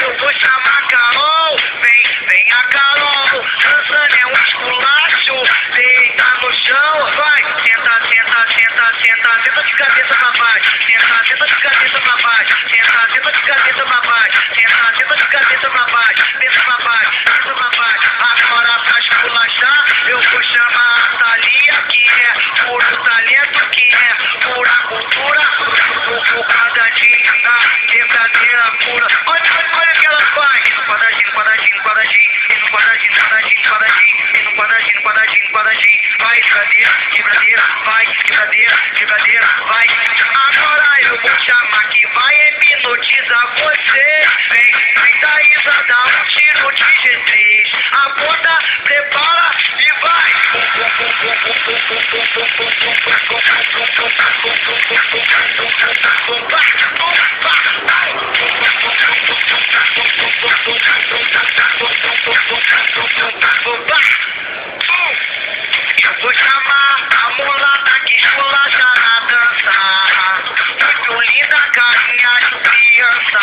Eu vou chamar Carol, vem a Carol. Dançando é um esculacho, deita no chão. Vai, senta de cabeça pra baixo. Senta de cabeça pra baixo. Senta de cabeça pra baixo. Senta de cabeça pra baixo. Pensa pra baixo, pensa pra baixo. Agora pra esculachar, eu vou chamar a Thalia, que é puro talento, que é pura cultura. O quadradinho da verdadeira cura. Olha que ela faz. Quadradinho, quadradinho, quadradinho. E no quadradinho, quadradinho, quadradinho. E no quadradinho, quadradinho, quadradinho. Vai, quebradeira, vai, quebradeira, vai. Agora eu vou chamar que vai hipnotizar você. Vem da Isa, dá um tiro de G3. Aponta, prepara e vai. Eu vou chamar a mulata que esculacha na dança. Muito linda, carinha de criança.